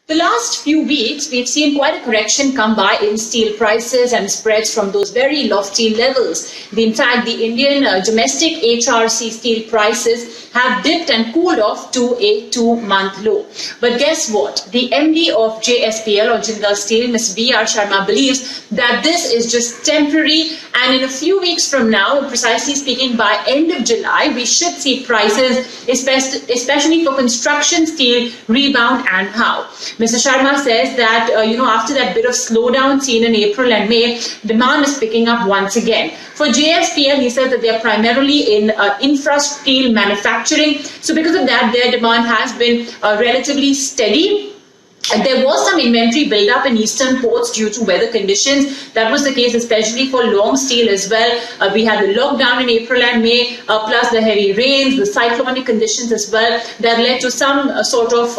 The last few weeks, we've seen quite a correction come by in steel prices and spreads from those very lofty levels. In fact, the Indian domestic HRC steel prices have dipped and cooled off to a 2-month low. But guess what? The MD of JSPL or Jindal Steel, Ms. VR Sharma, believes that this is just temporary, and in a few weeks from now, precisely speaking by end of July, we should see prices, especially for construction steel, rebound. And how? Mr. Sharma says that, after that bit of slowdown seen in April and May, demand is picking up once again. For JSPL, he says that they are primarily in infra steel manufacturing. So because of that, their demand has been relatively steady. There was some inventory build-up in eastern ports due to weather conditions. That was the case especially for long steel as well. We had the lockdown in April and May, plus the heavy rains, the cyclonic conditions as well, that led to some sort of,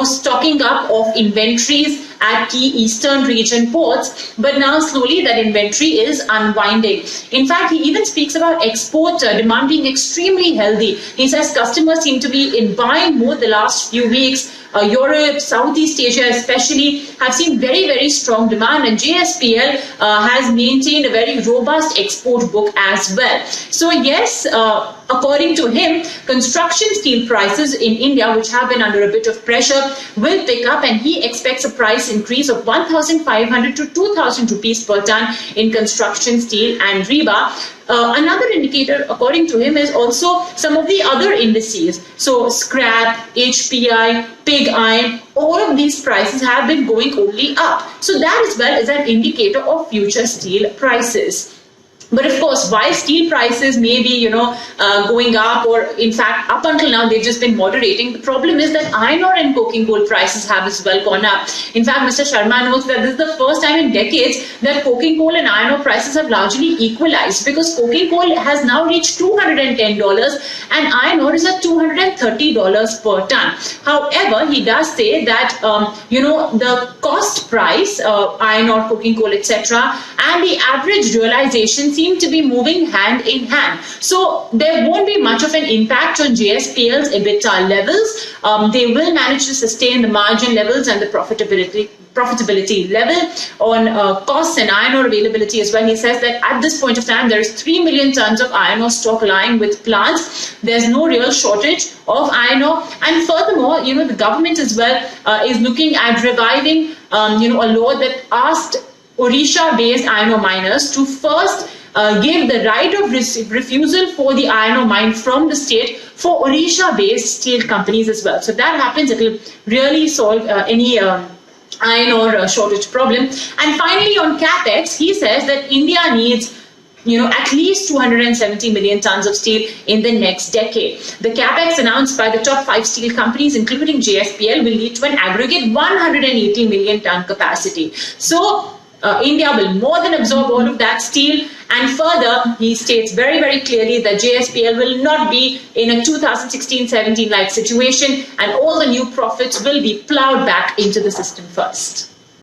stocking up of inventories at key eastern region ports. But now slowly that inventory is unwinding. In fact, he even speaks about export demand being extremely healthy. He says customers seem to be in buying more the last few weeks. Europe, Southeast Asia especially have seen very, very strong demand, and JSPL has maintained a very robust export book as well. So yes, according to him, construction steel prices in India, which have been under a bit of pressure, will pick up, and he expects a price increase of 1,500 to 2,000 rupees per ton in construction steel and rebar. Another indicator, according to him, is also some of the other indices. So scrap, HPI, pig iron, all of these prices have been going only up. So that as well is an indicator of future steel prices. But of course, while steel prices may be, going up, or in fact, up until now, they've just been moderating, the problem is that iron ore and coking coal prices have as well gone up. In fact, Mr. Sharma notes that this is the first time in decades that coking coal and iron ore prices have largely equalized, because coking coal has now reached $210 and iron ore is at $230 per ton. However, he does say that, the cost price, iron ore, coking coal, etc., and the average realization seem to be moving hand in hand. So there won't be much of an impact on JSPL's EBITDA levels. They will manage to sustain the margin levels and the profitability level on costs and iron ore availability as well. He says that at this point of time, there is 3 million tons of iron ore stock lying with plants. There's no real shortage of iron ore. And furthermore, the government as well is looking at reviving, a law that asked Odisha-based iron ore miners to first give the right of refusal for the iron ore mine from the state for Odisha-based steel companies as well. So that happens, it will really solve any iron ore shortage problem. And finally, on capex, he says that India needs at least 270 million tons of steel in the next decade. The capex announced by the top 5 steel companies, including JSPL, will lead to an aggregate 180 million ton capacity. So India will more than absorb all of that steel. And further, he states very, very clearly that JSPL will not be in a 2016-17 like situation, and all the new profits will be plowed back into the system first.